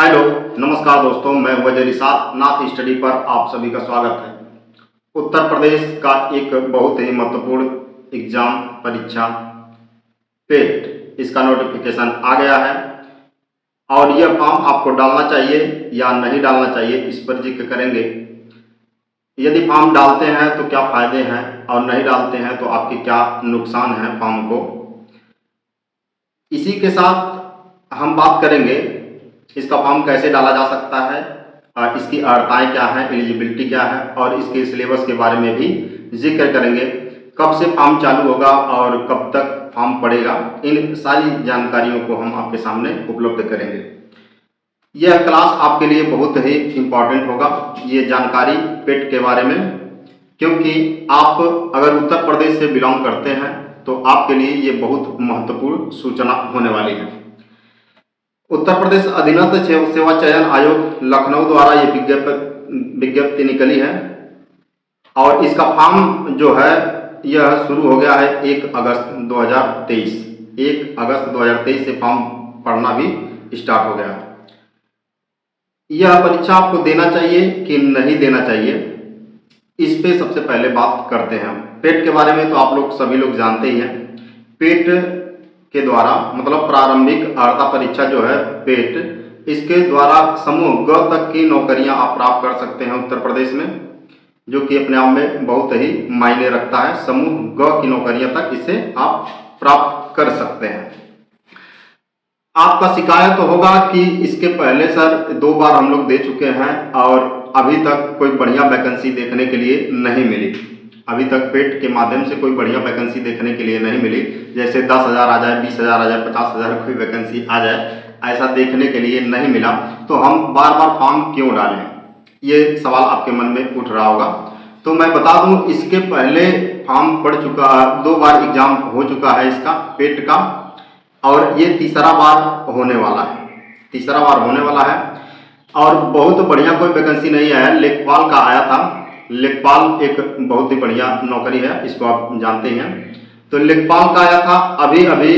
Hello नमस्कार दोस्तों, मैं वजह रिसात नाथ स्टडी पर आप सभी का स्वागत है। उत्तर प्रदेश का एक बहुत ही महत्वपूर्ण एग्जाम परीक्षा पेट, इसका नोटिफिकेशन आ गया है और यह फॉर्म आपको डालना चाहिए या नहीं डालना चाहिए, इस पर जिक्र करेंगे। यदि फॉर्म डालते हैं तो क्या फायदे हैं और नहीं डालते हैं तो आपके क्या नुकसान हैं फॉर्म को। इसी के साथ हम बात करेंगे इसका फॉर्म कैसे डाला जा सकता है, इसकी अर्हताएँ क्या हैं, एलिजिबिलिटी क्या है और इसके सिलेबस के बारे में भी जिक्र करेंगे। कब से फॉर्म चालू होगा और कब तक फॉर्म पड़ेगा, इन सारी जानकारियों को हम आपके सामने उपलब्ध करेंगे। यह क्लास आपके लिए बहुत ही इम्पॉर्टेंट होगा, ये जानकारी पेट के बारे में, क्योंकि आप अगर उत्तर प्रदेश से बिलोंग करते हैं तो आपके लिए ये बहुत महत्वपूर्ण सूचना होने वाली है। उत्तर प्रदेश अधीनस्थ सेवा चयन आयोग लखनऊ द्वारा ये विज्ञप्ति निकली है और इसका फॉर्म जो है यह शुरू हो गया है 1 अगस्त 2023। 1 अगस्त 2023 से फॉर्म पढ़ना भी स्टार्ट हो गया है। यह परीक्षा आपको देना चाहिए कि नहीं देना चाहिए, इस पे सबसे पहले बात करते हैं। पेट के बारे में तो आप लोग सभी लोग जानते ही हैं। पेट के द्वारा मतलब प्रारंभिक अर्हता परीक्षा जो है पेट, इसके द्वारा समूह ग तक की नौकरियां आप प्राप्त कर सकते हैं उत्तर प्रदेश में, जो कि अपने आप में बहुत ही मायने रखता है। समूह ग की नौकरियां तक इसे आप प्राप्त कर सकते हैं। आपका शिकायत तो होगा कि इसके पहले सर 2 बार हम लोग दे चुके हैं और अभी तक कोई बढ़िया वैकेंसी देखने के लिए नहीं मिली। अभी तक पेट के माध्यम से कोई बढ़िया वैकेंसी देखने के लिए नहीं मिली। जैसे 10,000 आ जाए, 20,000 आ जाए, 50,000 कोई वैकेंसी आ जाए, ऐसा देखने के लिए नहीं मिला। तो हम बार बार फॉर्म क्यों डालें, ये सवाल आपके मन में उठ रहा होगा। तो मैं बता दूं, इसके पहले फॉर्म पड़ चुका, 2 बार एग्जाम हो चुका है इसका पेट का, और ये तीसरा बार होने वाला है। तीसरा बार होने वाला है और बहुत बढ़िया कोई वैकेंसी नहीं आया। लेखपाल का आया था। लेखपाल एक बहुत ही बढ़िया नौकरी है, इसको आप जानते हैं। तो लेखपाल का आया था। अभी अभी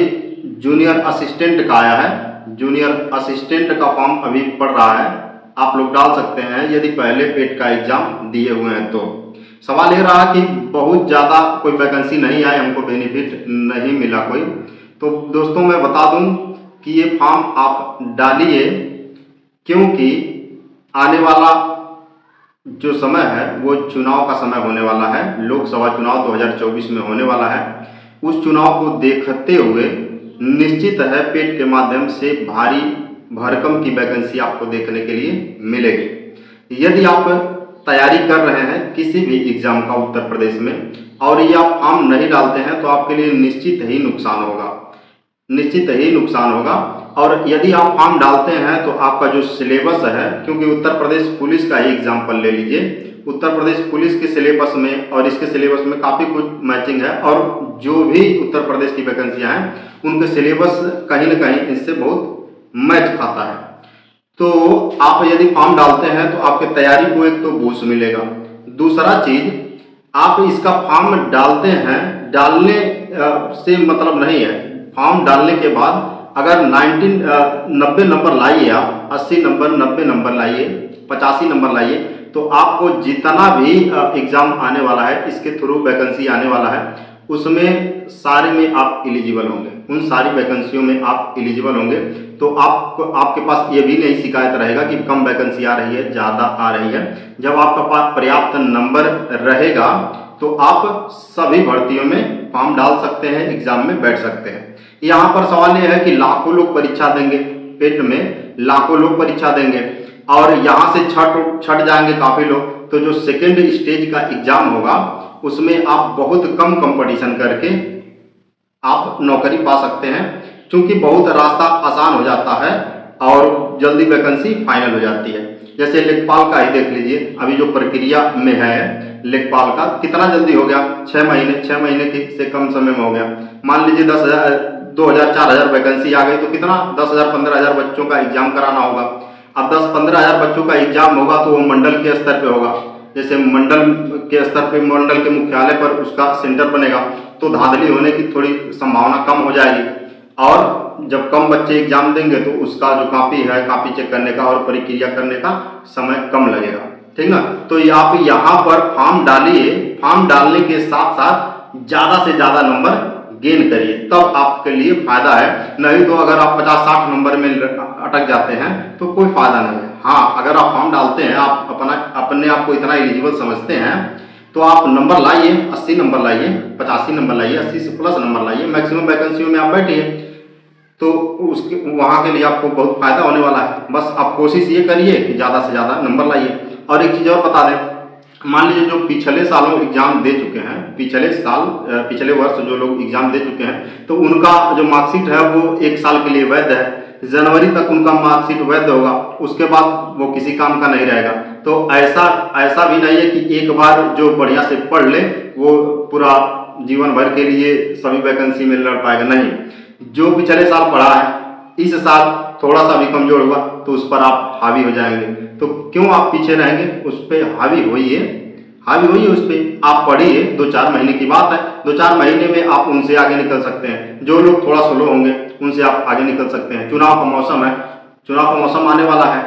जूनियर असिस्टेंट का आया है। जूनियर असिस्टेंट का फॉर्म अभी पड़ रहा है, आप लोग डाल सकते हैं यदि पहले पेट का एग्जाम दिए हुए हैं। तो सवाल ये रहा कि बहुत ज़्यादा कोई वैकेंसी नहीं आई, हमको बेनिफिट नहीं मिला कोई। तो दोस्तों मैं बता दूं कि ये फॉर्म आप डालिए, क्योंकि आने वाला जो समय है वो चुनाव का समय होने वाला है। लोकसभा चुनाव 2024 में होने वाला है। उस चुनाव को देखते हुए निश्चित है पेट के माध्यम से भारी भरकम की वैकेंसी आपको देखने के लिए मिलेगी। यदि आप तैयारी कर रहे हैं किसी भी एग्जाम का उत्तर प्रदेश में और ये आप फॉर्म नहीं डालते हैं तो आपके लिए निश्चित ही नुकसान होगा, निश्चित ही नुकसान होगा। और यदि आप फॉर्म डालते हैं तो आपका जो सिलेबस है, क्योंकि उत्तर प्रदेश पुलिस का ही एग्जाम्पल ले लीजिए, उत्तर प्रदेश पुलिस के सिलेबस में और इसके सिलेबस में काफ़ी कुछ मैचिंग है और जो भी उत्तर प्रदेश की वैकेंसियाँ हैं उनके सिलेबस कहीं ना कहीं इससे बहुत मैच खाता है। तो आप यदि फॉर्म डालते हैं तो आपके तैयारी को एक तो बूस्ट मिलेगा। दूसरा चीज, आप इसका फॉर्म डालते हैं, डालने से मतलब नहीं है। फॉर्म डालने के बाद अगर 90 नंबर लाइए, आप 80 नंबर, 90 नंबर लाइए, 85 नंबर लाइए, तो आपको जितना भी एग्जाम आने वाला है, इसके थ्रू वैकेंसी आने वाला है, उसमें सारे में आप एलिजिबल होंगे। उन सारी वैकेंसियों में आप एलिजिबल होंगे। तो आपको आपके पास ये भी नहीं शिकायत रहेगा कि कम वैकेंसी आ रही है, ज़्यादा आ रही है। जब आपका पास पर्याप्त नंबर रहेगा तो आप सभी भर्तियों में फॉर्म डाल सकते हैं, एग्जाम में बैठ सकते हैं। यहाँ पर सवाल यह है कि लाखों लोग परीक्षा देंगे, पेट में लाखों लोग परीक्षा देंगे और यहाँ से छट जाएंगे काफ़ी लोग। तो जो सेकेंड स्टेज का एग्जाम होगा उसमें आप बहुत कम कंपटीशन करके आप नौकरी पा सकते हैं, क्योंकि बहुत रास्ता आसान हो जाता है और जल्दी वैकेंसी फाइनल हो जाती है। जैसे लेखपाल का ही देख लीजिए, अभी जो प्रक्रिया में है लेखपाल का, कितना जल्दी हो गया, 6 महीने से कम समय में हो गया। मान लीजिए 10,000, 2,000, 4,000 वैकेंसी आ गई तो कितना 10,000, 15,000 बच्चों का एग्जाम कराना होगा। अब 10-15,000 बच्चों का एग्जाम होगा तो वो मंडल के स्तर पे होगा। जैसे मंडल के स्तर पे, मंडल के मुख्यालय पर उसका सेंटर बनेगा तो धांधली होने की थोड़ी संभावना कम हो जाएगी और जब कम बच्चे एग्जाम देंगे तो उसका जो कॉपी है, कॉपी चेक करने का और प्रक्रिया करने का समय कम लगेगा, ठीक ना। तो आप यहाँ पर फॉर्म डालिए, फॉर्म डालने के साथ साथ ज़्यादा से ज़्यादा नंबर गेन करिए, तब आपके लिए फायदा है। नहीं तो अगर आप 50-60 नंबर में अटक जाते हैं तो कोई फायदा नहीं है। हाँ, अगर आप फॉर्म डालते हैं, आप अपने आप को इतना एलिजिबल समझते हैं, तो आप नंबर लाइए, 80 नंबर लाइए, 85 नंबर लाइए, 80 से प्लस नंबर लाइए, मैक्सिमम वैकेंसियों में आप बैठिए, तो उसके वहाँ के लिए आपको बहुत फायदा होने वाला है। बस आप कोशिश ये करिए कि ज़्यादा से ज़्यादा नंबर लाइए। और एक चीज़ और बता दें, मान लीजिए जो पिछले सालों एग्जाम दे चुके हैं, पिछले वर्ष जो लोग एग्जाम दे चुके हैं, तो उनका जो मार्कशीट है वो 1 साल के लिए वैध है। जनवरी तक उनका मार्कशीट वैध होगा, उसके बाद वो किसी काम का नहीं रहेगा। तो ऐसा भी नहीं है कि एक बार जो बढ़िया से पढ़ ले वो पूरा जीवन भर के लिए सभी वैकेंसी में लड़ पाएगा, नहीं। जो पिछले साल पढ़ा है, इस साल थोड़ा सा भी कमजोर हुआ तो उस पर आप हावी हो जाएंगे। तो क्यों आप पीछे रहेंगे, उस पर हावी होइए उस पर। आप पढ़िए, 2-4 महीने की बात है, 2-4 महीने में आप उनसे आगे निकल सकते हैं। जो लोग थोड़ा स्लो होंगे उनसे आप आगे निकल सकते हैं। चुनाव का मौसम है, चुनाव का मौसम आने वाला है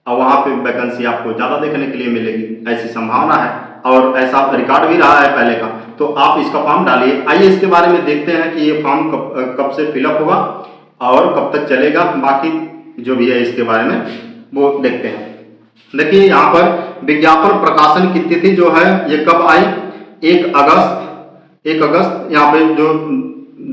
और वहाँ पे वैकेंसी आपको ज़्यादा देखने के लिए मिलेगी, ऐसी संभावना है और ऐसा रिकॉर्ड भी रहा है पहले का। तो आप इसका फॉर्म डालिए। आइए इसके बारे में देखते हैं कि ये फॉर्म कब से फिलअप होगा और कब तक चलेगा, बाकी जो भी है इसके बारे में वो देखते हैं। देखिए यहाँ पर विज्ञापन प्रकाशन की तिथि जो है ये कब आई, 1 अगस्त यहाँ पे जो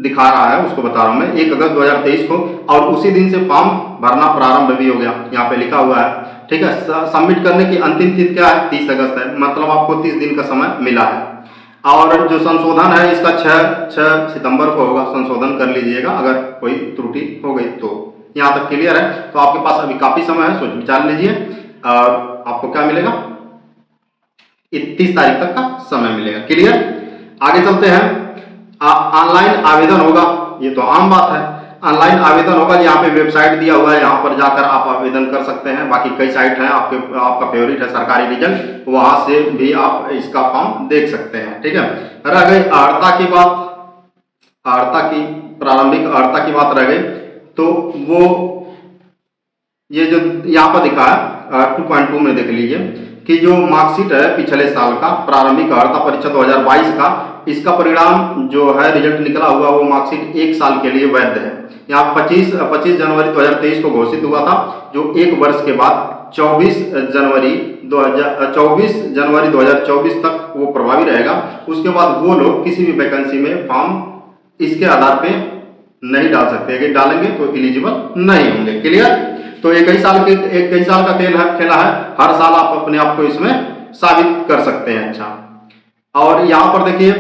दिखा रहा है उसको बता रहा हूँ मैं, 1 अगस्त 2023 को। और उसी दिन से फॉर्म भरना प्रारंभ भी हो गया, यहाँ पे लिखा हुआ है, ठीक है। सबमिट करने की अंतिम तिथि क्या है, 30 अगस्त है, मतलब आपको 30 दिन का समय मिला है। और जो संशोधन है इसका 6 सितंबर को होगा, संशोधन कर लीजिएगा अगर कोई त्रुटि हो गई तो। यहाँ तक क्लियर है। तो आपके पास अभी काफी समय है, सोच विचार लीजिए और आपको क्या मिलेगा, 30 तारीख तक का समय मिलेगा। क्लियर। आगे चलते हैं। ऑनलाइन आवेदन होगा, ये तो आम बात है, ऑनलाइन आवेदन होगा। यहाँ पे वेबसाइट दिया हुआ है, यहाँ पर जाकर आप आवेदन कर सकते हैं। बाकी कई साइट हैं, आपका फेवरेट है सरकारी रिजल्ट, वहां से भी आप इसका फॉर्म देख सकते हैं, ठीक है। रह गई अर्हता की बात, प्रारंभिक अर्हता की बात रह गई, तो वो ये जो यहाँ पर दिखा है 2.2 में देख लीजिए कि जो मार्कशीट है पिछले साल का प्रारंभिक अर्हता परीक्षा 2022 का, इसका परिणाम जो है रिजल्ट निकला हुआ वो मार्कशीट 1 साल के लिए वैध है। यहाँ 25 जनवरी 2023 को घोषित हुआ था, जो 1 वर्ष के बाद 24 जनवरी 2024 तक वो प्रभावी रहेगा। उसके बाद वो लोग किसी भी वैकेंसी में फॉर्म इसके आधार पे नहीं डाल सकते, अगर डालेंगे तो एलिजिबल नहीं होंगे। क्लियर। तो एक कई साल का खेला है, हर साल आप अपने आप को इसमें साबित कर सकते हैं। अच्छा, और यहाँ पर देखिए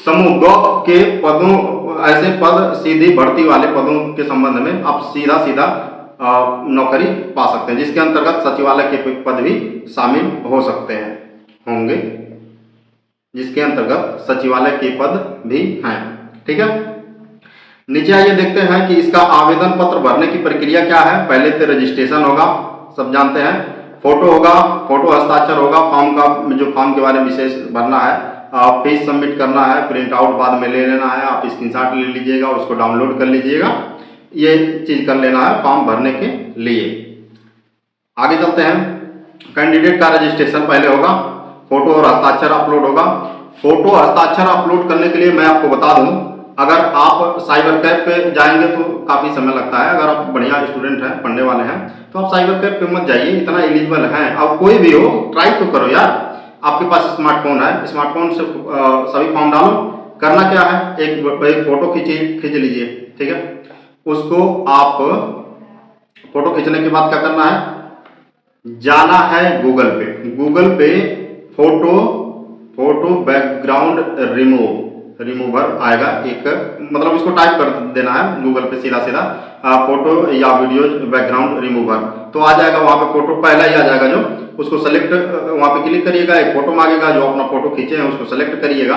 समूह 2 के पदों, ऐसे पद सीधी भर्ती वाले पदों के संबंध में आप सीधा नौकरी पा सकते हैं, जिसके अंतर्गत सचिवालय के पद भी शामिल हो सकते हैं, होंगे, जिसके अंतर्गत सचिवालय के पद भी हैं, ठीक है। नीचे आइए देखते हैं कि इसका आवेदन पत्र भरने की प्रक्रिया क्या है। पहले तो रजिस्ट्रेशन होगा, सब जानते हैं, फोटो होगा, फोटो हस्ताक्षर होगा, फॉर्म का जो फॉर्म के बारे में विशेष भरना है, फीस सबमिट करना है, प्रिंट आउट बाद में ले लेना है, आप स्क्रीनशॉट ले लीजिएगा, उसको डाउनलोड कर लीजिएगा, ये चीज कर लेना है फॉर्म भरने के लिए। आगे चलते हैं। कैंडिडेट का रजिस्ट्रेशन पहले होगा, फोटो और हस्ताक्षर अपलोड होगा। फोटो हस्ताक्षर अपलोड करने के लिए मैं आपको बता दूं, अगर आप साइबर कैफ पे जाएंगे तो काफ़ी समय लगता है। अगर आप बढ़िया स्टूडेंट हैं, पढ़ने वाले हैं, तो आप साइबर कैफ पे मत जाइए, इतना एलिजिबल हैं। अब कोई भी हो, ट्राई तो करो यार, आपके पास स्मार्टफोन है, स्मार्टफोन से सभी फॉर्म डालो। करना क्या है, एक फोटो खींच लीजिए, ठीक है। उसको आप फोटो खींचने के बाद क्या करना है, जाना है गूगल पे फोटो बैकग्राउंड रिमूवर आएगा एक, मतलब इसको टाइप कर देना है गूगल पे सीधा फोटो या वीडियो बैकग्राउंड रिमूवर, तो आ जाएगा वहाँ पे फोटो पहला ही आ जाएगा। जो उसको सेलेक्ट, वहाँ पे क्लिक करिएगा, एक फोटो मांगेगा, जो अपना फोटो खींचे हैं उसको सेलेक्ट करिएगा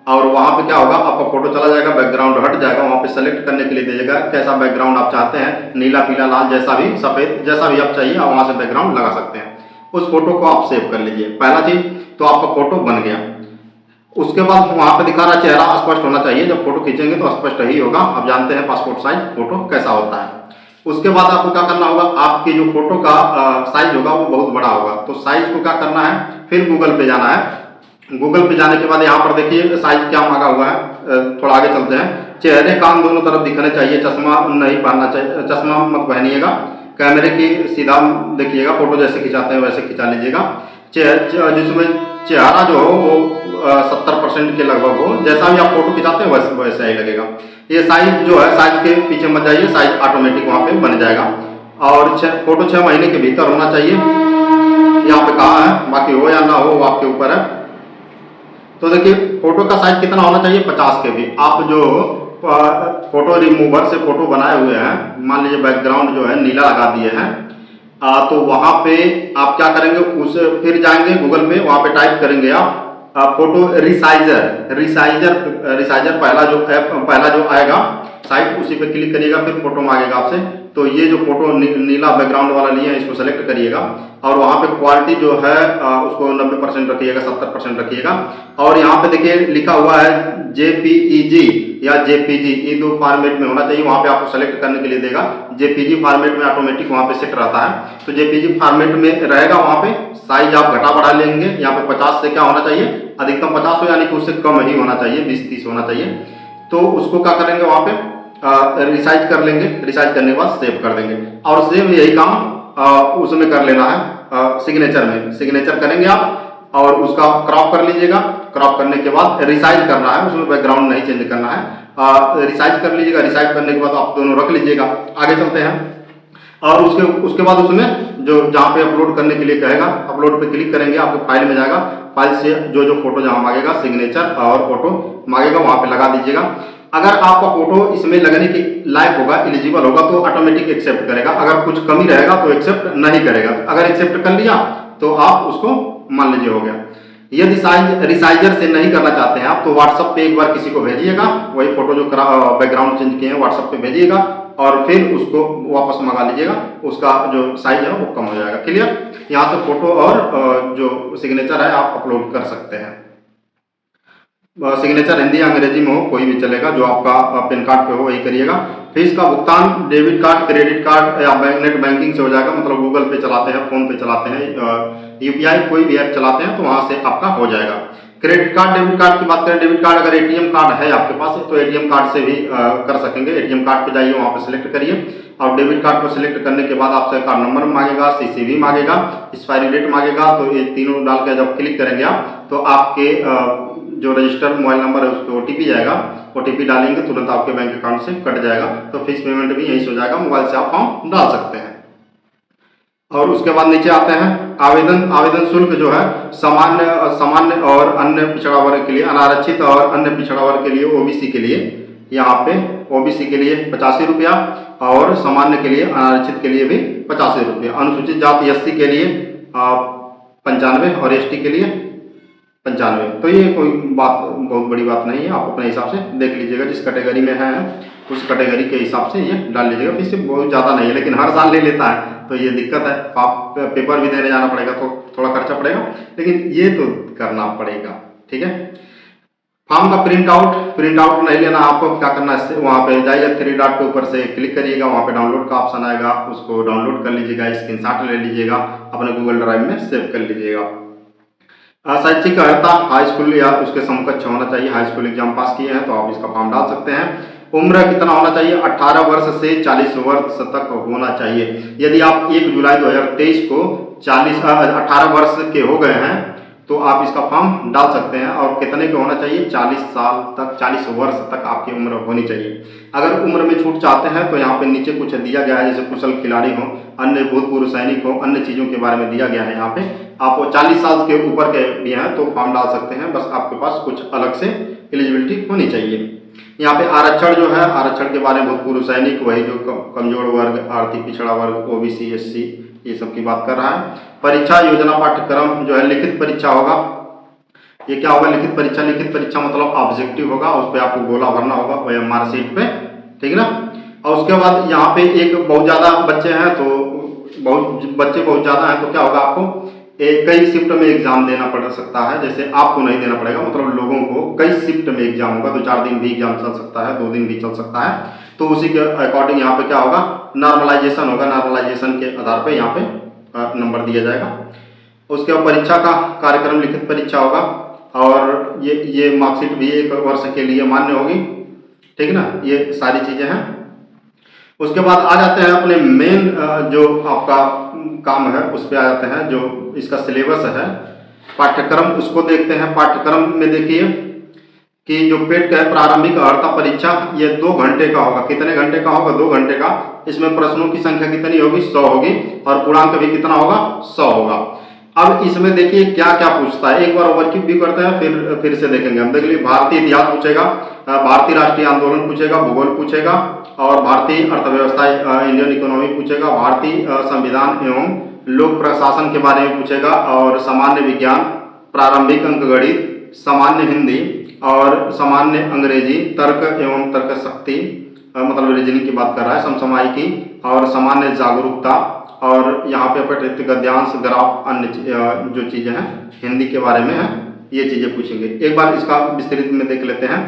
और वहाँ पे क्या होगा, आपका फोटो चला जाएगा, बैकग्राउंड हट जाएगा। वहाँ पे सेलेक्ट करने के लिए दीजिएगा कैसा बैकग्राउंड आप चाहते हैं, नीला, पीला, लाल, जैसा भी, सफेद, जैसा भी आप चाहिए आप वहाँ से बैकग्राउंड लगा सकते हैं। उस फोटो को आप सेव कर लीजिए। पहला चीज तो आपका फोटो बन गया। उसके बाद वहाँ पे दिखा रहा चेहरा स्पष्ट होना चाहिए, जब फोटो खींचेंगे तो स्पष्ट ही होगा। आप जानते हैं पासपोर्ट साइज फोटो कैसा होता है। उसके बाद आपको क्या करना होगा, आपके जो फोटो का साइज होगा वो बहुत बड़ा होगा, तो साइज को क्या करना है, फिर गूगल पे जाना है। गूगल पे जाने के बाद यहाँ पर देखिए साइज क्या मांगा हुआ है, थोड़ा आगे चलते हैं। चेहरे कान दोनों तरफ दिखने चाहिए, चश्मा नहीं पहनना चाहिए, चश्मा मत पहनिएगा। कैमरे की सीधा देखिएगा, फोटो जैसे खिंचाते हैं वैसे खिंचा लीजिएगा। जिसमें चेहरा जो हो वो 70% के लगभग हो, जैसा भी आप फोटो खिंचाते हैं वैसा ही लगेगा। ये साइज जो है, साइज के पीछे मत जाइए, साइज ऑटोमेटिक वहाँ पे बन जाएगा। और फोटो 6 महीने के भीतर होना चाहिए, यहाँ पे कहा है, बाकी हो या ना हो वो आपके ऊपर है। तो देखिए फोटो का साइज कितना होना चाहिए, 50 के भी। आप जो फोटो रिमूवर से फोटो बनाए हुए हैं, मान लीजिए बैकग्राउंड जो है नीला लगा दिए हैं, तो वहाँ पे आप क्या करेंगे, उसे फिर जाएंगे गूगल पे, वहाँ पे टाइप करेंगे आप फोटो रिसाइजर पहला जो आएगा साइट, उसी पे क्लिक करिएगा, फिर फोटो मांगेगा आपसे। तो ये जो फोटो नीला बैकग्राउंड वाला लिए हैं, इसको सेलेक्ट करिएगा और वहाँ पे क्वालिटी जो है उसको 90% रखिएगा, 70% रखिएगा। और यहाँ पे देखिए लिखा हुआ है JPEG या JPG, ये दो फॉर्मेट में होना चाहिए। वहाँ पे आपको सेलेक्ट करने के लिए देगा। JPG फॉर्मेट में ऑटोमेटिक वहाँ पे सेट रहता है, तो JPG फॉर्मेट में रहेगा। वहाँ पे साइज आप घटा बढ़ा लेंगे। यहाँ पे 50 से क्या होना चाहिए, अधिकतम 50 हो, यानी कि उससे कम ही होना चाहिए, 20-30 होना चाहिए। तो उसको क्या करेंगे, वहाँ पे रिसाइज कर लेंगे। रिसाइज करने के बाद सेव कर देंगे और सेम यही काम उसमें कर लेना है, सिग्नेचर में। सिग्नेचर करेंगे आप और उसका क्रॉप कर लीजिएगा। क्रॉप करने के बाद रिसाइज करना है, उसमें बैकग्राउंड नहीं चेंज करना है। रिसाइज कर लीजिएगा। रिसाइज करने के बाद आप दोनों रख लीजिएगा। आगे चलते हैं और उसके बाद उसमें जो जहाँ पे अपलोड करने के लिए कहेगा, अपलोड पे क्लिक करेंगे, आपको फाइल में जाएगा। फाइल से जो फोटो जहाँ मांगेगा, सिग्नेचर और फोटो मांगेगा, वहाँ पे लगा दीजिएगा। अगर आपका फोटो इसमें लगने के लायक होगा, एलिजिबल होगा, तो ऑटोमेटिक एक्सेप्ट करेगा। अगर कुछ कमी रहेगा तो एक्सेप्ट नहीं करेगा। अगर एक्सेप्ट कर लिया तो आप उसको मान लीजिए हो गया। यदि रिसाइजर से नहीं करना चाहते हैं आप, तो व्हाट्सएप पे एक बार किसी को भेजिएगा, वही फोटो जो बैकग्राउंड चेंज किए हैं व्हाट्सएप पे भेजिएगा और फिर उसको वापस मंगा लीजिएगा। उसका जो साइज है वो कम हो जाएगा। क्लियर। यहाँ से फोटो और जो सिग्नेचर है आप अपलोड कर सकते हैं। सिग्नेचर हिंदी या अंग्रेजी में हो, कोई भी चलेगा, जो आपका पैन कार्ड पे हो वही करिएगा। फीस का भुगतान डेबिट कार्ड, क्रेडिट कार्ड या नेट बैंकिंग से हो जाएगा। मतलब गूगल पे चलाते हैं, फोन पे चलाते हैं, UPI कोई भी ऐप चलाते हैं तो वहाँ से आपका हो जाएगा। क्रेडिट कार्ड, डेबिट कार्ड की बात करें, डेबिट कार्ड अगर ATM कार्ड है आपके पास तो ATM कार्ड से भी कर सकेंगे। ATM कार्ड पे जाइए, वहाँ पे सिलेक्ट करिए और डेबिट कार्ड को सिलेक्ट करने के बाद आपसे कार्ड नंबर मांगेगा, CCV मांगेगा, एक्सपायरी डेट मांगेगा। तो ये तीनों डाल के जब क्लिक करेंगे आप, तो आपके जो रजिस्टर्ड मोबाइल नंबर है उस पर OTP जाएगा। OTP डालेंगे तुरंत आपके बैंक अकाउंट से कट जाएगा। तो फीस पेमेंट भी यहीं से हो जाएगा। मोबाइल से आप फॉर्म डाल सकते हैं। और उसके बाद नीचे आते हैं आवेदन शुल्क जो है सामान्य और अन्य पिछड़ा वर्ग के लिए, अनारक्षित और अन्य पिछड़ा वर्ग के लिए, OBC के लिए यहाँ पे OBC के लिए 85 रुपया और सामान्य के लिए, अनारक्षित के लिए भी 85 रुपया। अनुसूचित जाति SC के लिए 95 और ST के लिए 95। तो ये कोई बहुत बड़ी बात नहीं है। आप अपने हिसाब से देख लीजिएगा, जिस कैटेगरी में है उस कैटेगरी के हिसाब से ये डाल लीजिएगा। फीस बहुत ज़्यादा नहीं है, लेकिन हर साल ले लेता है तो ये दिक्कत है। पेपर भी देने जाना पड़ेगा तो थोड़ा खर्चा पड़ेगा, लेकिन ये तो करना पड़ेगा। ठीक है। फॉर्म का प्रिंट आउट नहीं लेना। आपको क्या करना है, वहाँ पे जाइए, 3 डॉट के ऊपर से क्लिक करिएगा, वहाँ पे डाउनलोड का ऑप्शन आएगा, उसको डाउनलोड कर लीजिएगा, स्क्रीनशॉट ले लीजिएगा, अपने गूगल ड्राइव में सेव कर लीजिएगा। शैक्षिक अर्हता हाई स्कूल या उसके समकक्ष होना चाहिए। हाई स्कूल एग्जाम पास किए हैं तो आप इसका फॉर्म डाल सकते हैं। उम्र कितना होना चाहिए, 18 वर्ष से 40 वर्ष तक होना चाहिए। यदि आप 1 जुलाई 2023 को 18 वर्ष के हो गए हैं तो आप इसका फॉर्म डाल सकते हैं। और कितने के होना चाहिए, 40 साल तक, 40 वर्ष तक आपकी उम्र होनी चाहिए। अगर उम्र में छूट चाहते हैं तो यहाँ पे नीचे कुछ दिया गया है, जैसे कुशल खिलाड़ी हो, अन्य भूतपूर्व सैनिक हो, अन्य चीज़ों के बारे में दिया गया है। यहाँ पे आप 40 साल के ऊपर के भी हैं तो फॉर्म डाल सकते हैं। बस आपके पास कुछ अलग से एलिजिबिलिटी होनी चाहिए। यहाँ पे आरक्षण जो है, आरक्षण के बारे में भूतपूर्व सैनिक, वही जो कमजोर वर्ग, आर्थिक पिछड़ा वर्ग, OBC SC, ये सब की बात कर रहा है। परीक्षा योजना पाठ्यक्रम जो है लिखित परीक्षा होगा। ये क्या होगा, लिखित परीक्षा मतलब ऑब्जेक्टिव होगा, उस पर आपको गोला भरना होगा OMR शीट पे। ठीक है ना। और उसके बाद यहाँ पे बहुत ज़्यादा बच्चे हैं तो बहुत ज़्यादा हैं तो क्या होगा, आपको कई शिफ्ट में एग्जाम देना पड़ सकता है। जैसे आपको नहीं देना पड़ेगा, मतलब लोगों को कई शिफ्ट में एग्जाम होगा, 2-4 दिन भी एग्जाम चल सकता है, 2 दिन भी चल सकता है। तो उसी के अकॉर्डिंग यहाँ पे क्या होगा, नॉर्मलाइजेशन होगा, नॉर्मलाइजेशन के आधार पे यहाँ पे नंबर दिया जाएगा। उसके बाद परीक्षा का कार्यक्रम लिखित परीक्षा होगा, और ये मार्कशीट भी 1 वर्ष के लिए मान्य होगी, ठीक ना। ये सारी चीज़ें हैं। उसके बाद आ जाते हैं अपने मेन जो आपका काम है उस पर आ जाते हैं, जो इसका सिलेबस है, पाठ्यक्रम, उसको देखते हैं। पाठ्यक्रम में देखिए कि जो पेट का है प्रारंभिक अर्हता परीक्षा, ये 2 घंटे का होगा। कितने घंटे का होगा? 2 घंटे का। इसमें प्रश्नों की संख्या कितनी होगी? 100 होगी, और पूर्णांक भी कितना होगा? 100 होगा। अब इसमें देखिए क्या क्या पूछता है, एक बार ओवरव्यू भी करते हैं, फिर से देखेंगे हम। देख लीजिए, भारतीय इतिहास पूछेगा, भारतीय राष्ट्रीय आंदोलन पूछेगा, भूगोल पूछेगा, और भारतीय अर्थव्यवस्था इंडियन इकोनॉमी पूछेगा, भारतीय संविधान एवं लोक प्रशासन के बारे में पूछेगा, और सामान्य विज्ञान, प्रारंभिक अंक गणित, सामान्य हिंदी और सामान्य अंग्रेजी, तर्क एवं तर्क शक्ति, मतलब रीजनिंग की बात कर रहा है, समसामयिकी और सामान्य जागरूकता, और यहाँ पे पठित गद्यांश, ग्राफ, अन्य जो चीज़ें हैं हिंदी के बारे में हैं, ये चीज़ें पूछेंगे। एक बार इसका विस्तृत में देख लेते हैं।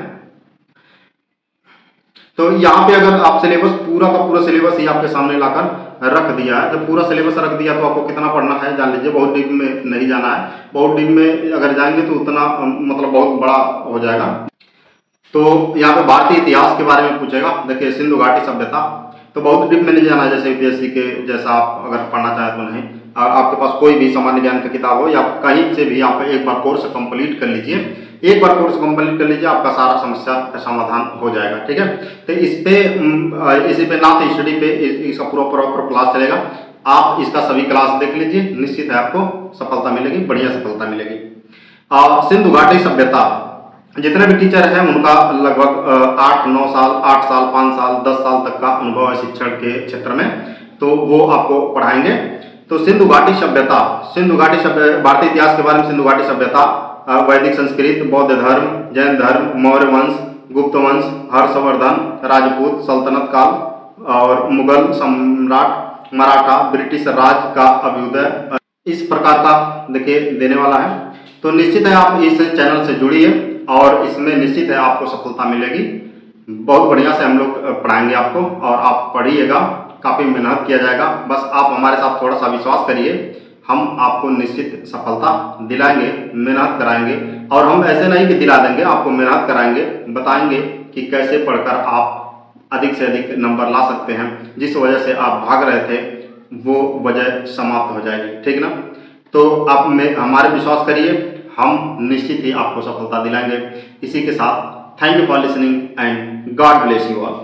तो यहाँ पे अगर आप सिलेबस, पूरा का पूरा सिलेबस ही आपके सामने लाकर रख दिया है। जब पूरा सिलेबस रख दिया तो आपको कितना पढ़ना है जान लीजिए। बहुत डीप में नहीं जाना है, बहुत डीप में अगर जाएंगे तो उतना मतलब बहुत बड़ा हो जाएगा। तो यहाँ पे भारतीय इतिहास के बारे में पूछेगा। देखिए, सिंधु घाटी सभ्यता, तो बहुत डीप में नहीं जाना है, जैसे यूपीएससी के जैसा आप अगर पढ़ना चाहें तो नहीं। आपके पास कोई भी सामान्य ज्ञान का किताब हो या कहीं से भी आप एक बार कोर्स कंप्लीट कर लीजिए। एक बार कोर्स कंप्लीट कर लीजिए, आपका सारा समस्या का समाधान हो जाएगा, ठीक है। तो इसी पे नाथ स्टडी पे इसका प्रॉपर क्लास चलेगा। आप इसका सभी क्लास देख लीजिए, निश्चित है आपको सफलता मिलेगी, बढ़िया सफलता मिलेगी। सिंधु घाटी सभ्यता, जितने भी टीचर हैं उनका लगभग 8-9 साल, 8 साल, 5 साल, 10 साल तक का अनुभव है शिक्षण के क्षेत्र में, तो वो आपको पढ़ाएंगे। तो सिंधु घाटी सभ्यता, भारतीय इतिहास के बारे में सिंधु घाटी सभ्यता, वैदिक संस्कृत, बौद्ध धर्म, जैन धर्म, मौर्य वंश, गुप्त वंश, हर्षवर्धन, राजपूत सल्तनत काल, और मुगल सम्राट, मराठा, ब्रिटिश राज का अभ्युदय, इस प्रकार का देखिए देने वाला है। तो निश्चित है आप इस चैनल से जुड़िए, और इसमें निश्चित है आपको सफलता मिलेगी। बहुत बढ़िया से हम लोग पढ़ाएंगे आपको, और आप पढ़िएगा, काफ़ी मेहनत किया जाएगा। बस आप हमारे साथ थोड़ा सा विश्वास करिए, हम आपको निश्चित सफलता दिलाएंगे, मेहनत कराएंगे। और हम ऐसे नहीं कि दिला देंगे, आपको मेहनत कराएंगे, बताएंगे कि कैसे पढ़कर आप अधिक से अधिक नंबर ला सकते हैं। जिस वजह से आप भाग रहे थे वो वजह समाप्त हो जाएगी, ठीक ना। तो आप में हमारे विश्वास करिए, हम निश्चित ही आपको सफलता दिलाएंगे। इसी के साथ thank you for listening and God bless you all.